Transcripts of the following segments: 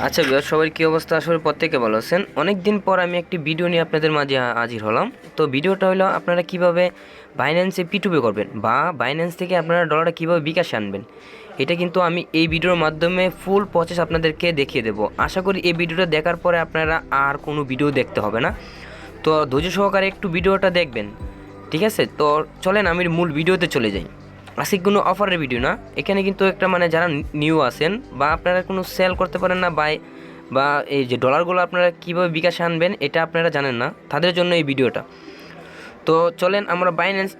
আচ্ছা ভিউয়ার, সবার কী অবস্থা? আসলে প্রত্যেকে ভালো আছেন। অনেক দিন পর আমি একটি ভিডিও নিয়ে আপনাদের মাঝে হাজির হলাম। তো ভিডিওটা হলো আপনারা কিভাবে বাইন্যান্সে P2P করবেন বা বাইন্যান্স থেকে আপনারা ডলারটা কীভাবে বিকাশে আনবেন। এটা কিন্তু আমি এই ভিডিওর মাধ্যমে ফুল প্রসেস আপনাদেরকে দেখিয়ে দেবো। আশা করি এই ভিডিওটা দেখার পরে আপনারা আর কোনো ভিডিও দেখতে হবে না। তো ধৈর্য সহকারে একটু ভিডিওটা দেখবেন, ঠিক আছে? তো চলেন আমি মূল ভিডিওতে চলে যাই। আজকে কোনো অফারের ভিডিও না, এখানে কিন্তু একটা যারা নিউ আছেন বা আপনারা কোনো সেল করতে পারেন না বা এই যে ডলারগুলো আপনারা কীভাবে বিকাশে আনবেন এটা আপনারা জানেন না, তাদের জন্য এই ভিডিওটা। তো চলেন আমরা বাইন্যান্স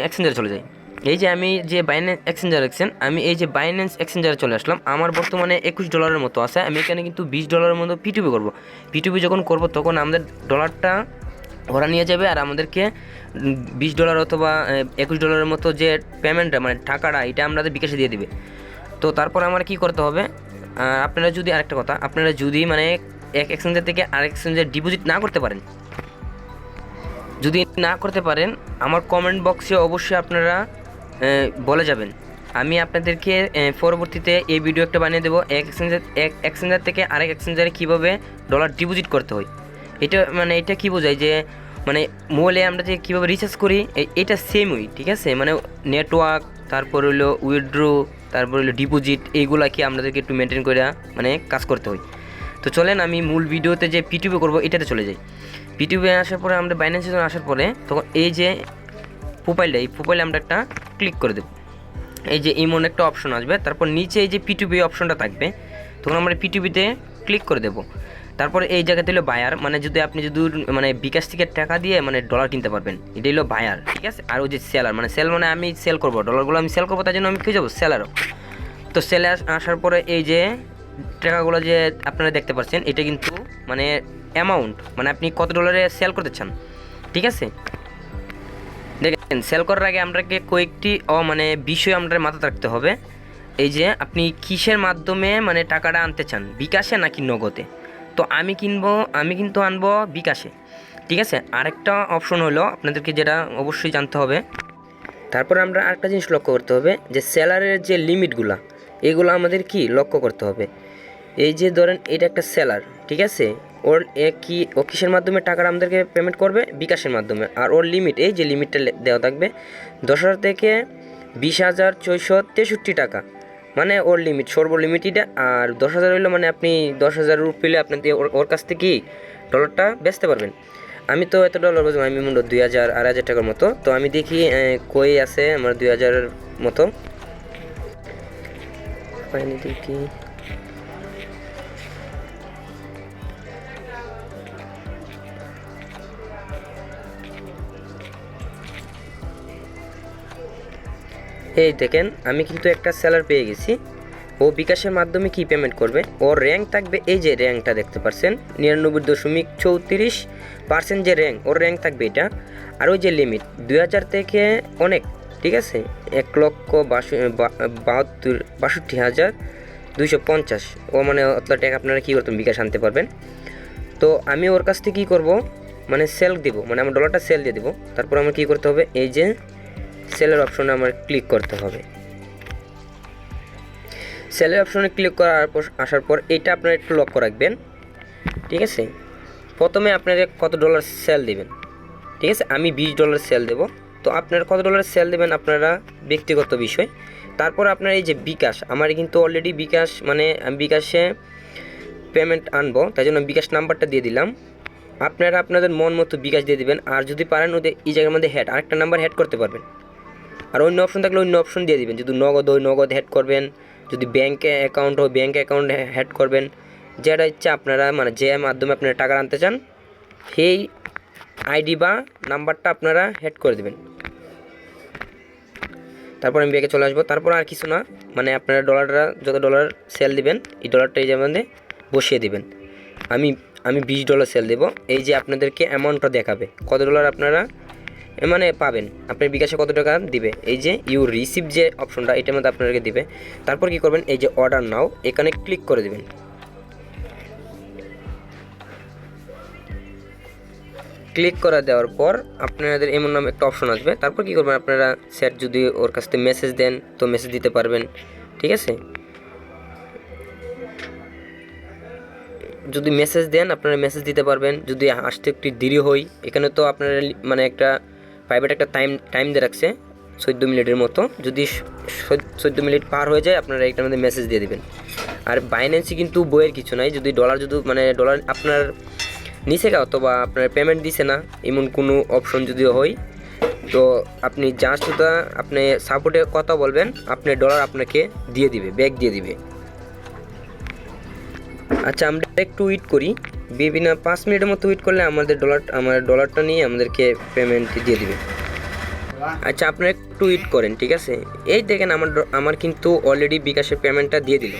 এক্সচেঞ্জারে চলে যাই। এই যে আমি যে বাইন্যান্স এক্সচেঞ্জার আমি এই যে বাইন্যান্স এক্সচেঞ্জারে চলে আসলাম। আমার বর্তমানে $21 মতো আছে। আমি এখানে কিন্তু $20 মতো P2P করব। P2P যখন করব তখন আমাদের ডলারটা ওরা নিয়ে যাবে আর আমাদেরকে $20 অথবা $21 মতো যে পেমেন্টটা টাকাটা এটা আমাদের বিকাশে দিয়ে দিবে। তো তারপর আমার কি করতে হবে, আপনারা যদি আরেকটা কথা, আপনারা যদি এক এক্সচেঞ্জার থেকে আরেক এক্সচেঞ্জার ডিপোজিট না করতে পারেন, যদি না করতে পারেন আমার কমেন্ট বক্সে অবশ্যই আপনারা বলে যাবেন। আমি আপনাদেরকে পরবর্তীতে এই ভিডিও একটা বানিয়ে দেবো এক এক্সচেঞ্জার থেকে আরেক এক্সচেঞ্জারে কীভাবে ডলার ডিপোজিট করতে হয়। এটা কি বোঝায় যে মোবাইলে আমরা যে কীভাবে রিচার্জ করি এটা সেমই, ঠিক আছে? নেটওয়ার্ক, তারপর হলো উইথড্রো, তারপর হলো ডিপোজিট, এইগুলা কি আপনাদেরকে একটু মেনটেন করে কাজ করতে হয়। তো চলেন আমি মূল ভিডিওতে যে P2P করবো এটাতে চলে যাই। P2P আসার পরে আমরা বাইন্যান্সে আসার পরে তখন এই যে এই প্রোফাইলে আমরা একটা ক্লিক করে দেবো। এই যে এমন একটা অপশন আসবে, তারপর নিচে এই যে P2P অপশনটা থাকবে, তখন আমরা P2Pতে ক্লিক করে দেবো। তারপরে এই জায়গাতে হলো বায়ার, যদি আপনি যদি বিকাশ থেকে টাকা দিয়ে ডলার কিনতে পারবেন, এটা হলো বায়ার, ঠিক আছে? আর ওই যে সেলার সেল আমি সেল করবো ডলারগুলো, আমি সেল করবো, তার জন্য আমি কী যাবো সেলারও। তো সেলে আসার পরে এই যে টাকাগুলো যে আপনারা দেখতে পাচ্ছেন এটা কিন্তু অ্যামাউন্ট, আপনি কত ডলারে সেল করতে চান, ঠিক আছে? দেখেন, সেল করার আগে আপনাকে কয়েকটি বিষয় আমাদের মাথায় রাখতে হবে। এই যে আপনি কিসের মাধ্যমে টাকাটা আনতে চান, বিকাশে নাকি নগদে? তো আমি কিন্তু আনবো বিকাশে, ঠিক আছে? আরেকটা অপশন হলো আপনাদেরকে যেটা অবশ্যই জানতে হবে, তারপরে আমরা আরেকটা জিনিস লক্ষ্য করতে হবে যে সেলারের যে লিমিটগুলো এগুলো আমাদের কি লক্ষ্য করতে হবে। এই যে ধরেন এটা একটা সেলার, ঠিক আছে? ও কিসের মাধ্যমে টাকাটা আমাদেরকে পেমেন্ট করবে? বিকাশের মাধ্যমে। আর ওর লিমিট, এই যে লিমিটটা দেওয়া থাকবে 10,000 থেকে 20,463 টাকা, ওর লিমিট, সর্বলিমিট এটা। আর 10,000 হইলো আপনি 10,000 পেলে আপনি ওর কাছ থেকে ডলারটা বেচতে পারবেন। আমি তো এত ডলার বুঝবো, আমি মূল্য 2,000 2,500 টাকার মতো। তো আমি দেখি কই আছে আমার 2,000 মতো, দেখি। এই দেখেন, আমি কিন্তু একটা সেলার পেয়ে গেছি। ও বিকাশের মাধ্যমে কি পেমেন্ট করবে, ওর র্যাঙ্ক থাকবে, এই যে র্যাঙ্কটা দেখতে পাচ্ছেন 99.34% যে র্যাঙ্ক, ওর র্যাঙ্ক থাকবে এটা। আর ওই যে লিমিট 2,000 থেকে অনেক, ঠিক আছে? 1,62,250 ও অত টাকা আপনারা কী করতেন বিকাশ আনতে পারবেন। তো আমি ওর কাছ থেকে কী করবো, সেল দেবো, আমার ডলারটা সেল দিয়ে দেবো। তারপর আমার কী করতে হবে, এই যে সেলের অপশনে আমার ক্লিক করতে হবে। সেলের অপশনে ক্লিক করার পর আসার পর এইটা আপনারা একটু লক্ষ্য রাখবেন, ঠিক আছে? প্রথমে আপনারা কত ডলার সেল দেবেন, ঠিক আছে? আমি $20 সেল দেব। তো আপনারা কত ডলার সেল দেবেন আপনারা ব্যক্তিগত বিষয়। তারপর আপনার এই যে বিকাশ, আমার কিন্তু অলরেডি বিকাশ আমি বিকাশে পেমেন্ট আনবো, তাই জন্য বিকাশ নাম্বারটা দিয়ে দিলাম। আপনারা আপনাদের মন মতো বিকাশ দিয়ে দেবেন। আর যদি পারেন ওদের এই জায়গার মধ্যে আরেকটা নাম্বার হেড করতে পারবেন। আর অন্য অপশন থাকলে অন্য অপশন দিয়ে দিবেন। যদি নগদ হয় নগদ হেড করবেন, যদি ব্যাঙ্কে অ্যাকাউন্ট হয় ব্যাঙ্ক অ্যাকাউন্ট হেড করবেন। যেটা ইচ্ছা আপনারা যে মাধ্যমে আপনারা টাকা আনতে চান সেই আইডি বা নাম্বারটা আপনারা হেড করে দেবেন। তারপর আমি ব্যাগে চলে আসবো। তারপর আর কিছু না, আপনারা যত ডলার সেল দিবেন এই ডলারটা এই যে মধ্যে বসিয়ে দিবেন। আমি $20 সেল দেবো। এই যে আপনাদেরকে অ্যামাউন্টটা দেখাবে কত ডলার আপনারা পাবেন, আপনার বিকাশে কত টাকা দিবে। এই যে ইউ রিসিভ যে অপশনটা এটার মধ্যে আপনাদেরকে দিবে। তারপর কি করবেন, এই যে অর্ডার নাও এখানে ক্লিক করে দেবেন। ক্লিক করে দেওয়ার পর আপনাদের এমন নাম একটা অপশন আসবে। তারপর কি করবেন, আপনারা স্যার যদি ওর কাছ থেকে মেসেজ দেন তো মেসেজ দিতে পারবেন, ঠিক আছে? যদি মেসেজ দেন আপনারা মেসেজ দিতে পারবেন, যদি আসতে একটু দেরি হয় এখানে তো আপনারা মানে একটা প্রাইভেট একটা টাইম দিয়ে রাখছে 14 মিনিটের মতো, যদি 14 মিনিট পার হয়ে যায় আপনারা এটার মধ্যে মেসেজ দিয়ে দেবেন। আর বাইন্যান্সে কিন্তু বইয়ের কিছু নাই, যদি ডলার মানে ডলার আপনার নিচে অথবা আপনার পেমেন্ট দিছে না এমন কোনো অপশন যদি হয়, তো আপনি জাস্ট ওটা আপনি সাপোর্টে কথা বলবেন, আপনি ডলার আপনাকে দিয়ে দিবে, ব্যাক দিয়ে দিবে। আচ্ছা আমরা একটু ওয়েট করি, বিভিন্ন 5 মিনিটের মতো ওয়েট করলে আমার ডলারটা নিয়ে আমাদেরকে পেমেন্ট দিয়ে দিবে। আচ্ছা আপনারা একটু ওয়েট করেন, ঠিক আছে। এই দেখেন আমার কিন্তু অলরেডি বিকাশের পেমেন্টটা দিয়ে দিল।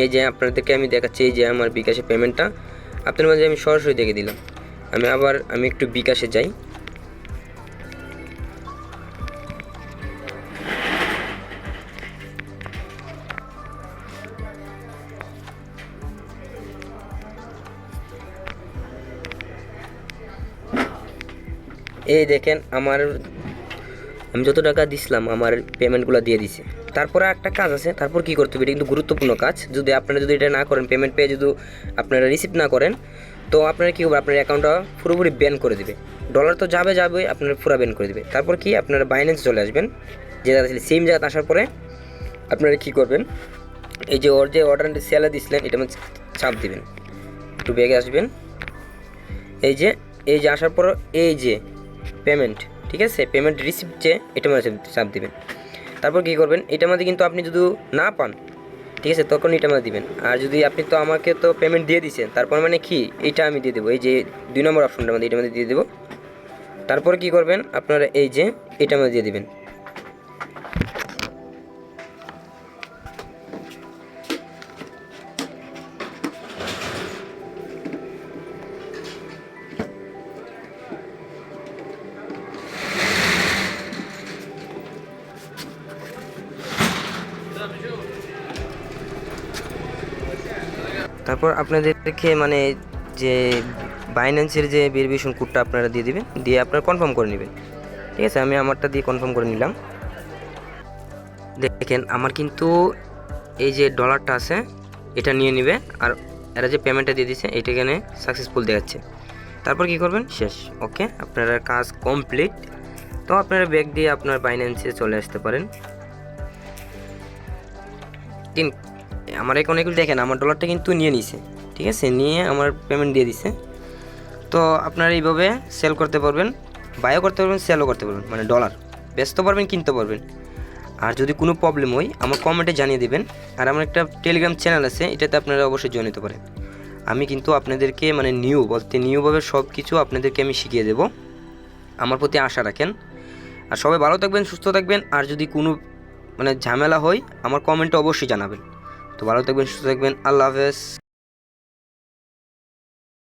এই যে আপনাদেরকে আমি দেখাচ্ছি, এই যে আমার বিকাশের পেমেন্টটা আপনার মাঝে আমি সরাসরি দেখে দিলাম। আমি একটু বিকাশে যাই। এই দেখেন আমি যত টাকা দিছিলাম আমার পেমেন্টগুলো দিয়ে দিছে। তারপরে একটা কাজ আছে, তারপর কি করতে হবে, এটা কিন্তু গুরুত্বপূর্ণ কাজ। যদি আপনারা এটা না করেন, পেমেন্ট পেয়ে যদি আপনারা রিসিভ না করেন, তো আপনারা কী করবেন, আপনার অ্যাকাউন্টটা পুরোপুরি ব্যান করে দেবে। ডলার তো যাবে আপনারা পুরো ব্যান করে দেবে। তারপর কি আপনারা বাইন্যান্স চলে আসবেন, যে জায়গা ছিল সেম জায়গাতে আসার পরে আপনারা কী করবেন, এই যে অর্ডার সেলে দিছিলেন এটা মানে চাপ দিবেন, একটু ব্যাগে আসবেন। এই যে আসার পর এই যে পেমেন্ট, ঠিক আছে, পেমেন্ট রিসিপ্ট যে এটা মানে চাপ দিবেন। তারপর কী করবেন, এটার মধ্যে কিন্তু আপনি যদি না পান, ঠিক আছে, তখন এটা মধ্যে দিবেন। আর যদি আপনি তো আমাকে তো পেমেন্ট দিয়ে দিয়েছেন, তারপর মানে কি এইটা আমি দিয়ে দেবো, এই যে 2 নম্বর অপশনটার মধ্যে এটার মধ্যে দিয়ে দেবো। তারপর কি করবেন আপনারা, এই যে এটার মধ্যে দিয়ে দেবেন। তারপর আপনাদেরকে মানে যে বাইন্যান্সের যে ভেরিফিকেশন কোডটা আপনারা দিয়ে দিবেন, দিয়ে আপনারা কনফার্ম করে নেবেন, ঠিক আছে। আমি আমারটা দিয়ে কনফার্ম করে নিলাম। দেখেন আমার কিন্তু এই যে ডলারটা আছে এটা নিয়ে নেবে, আর এরা যে পেমেন্টটা দিয়ে দিচ্ছে এটা এখানে সাকসেসফুল দেখাচ্ছে। তারপর কি করবেন, শেষ, ওকে, আপনারা কাজ কমপ্লিট। তো আপনারা ব্যাক দিয়ে আপনার বাইন্যান্সে চলে আসতে পারেন। আমার এখন এগুলো দেখেন আমার ডলারটা কিন্তু নিয়ে নিছে, ঠিক আছে, নিয়ে আমার পেমেন্ট দিয়ে দিছে। তো আপনারা এইভাবে সেল করতে পারবেন, বাইও করতে পারবেন, সেলও করতে পারবেন, মানে ডলার বেচতে পারবেন, কিনতে পারবেন। আর যদি কোনো প্রবলেম হয় আমার কমেন্টে জানিয়ে দেবেন। আর আমার একটা টেলিগ্রাম চ্যানেল আছে, এটাতে আপনারা অবশ্যই জয়েন হতে পারেন। আমি কিন্তু আপনাদেরকে মানে নিউভাবে সব কিছু আপনাদেরকে আমি শিখিয়ে দেব, আমার প্রতি আশা রাখেন। আর সবাই ভালো থাকবেন, সুস্থ থাকবেন। আর যদি কোনো মানে ঝামেলা হয় আমার কমেন্টে অবশ্যই জানাবেন। তো ভালো থাকবেন, সুস্থ থাকবেন, আল্লাহ হাফেজ।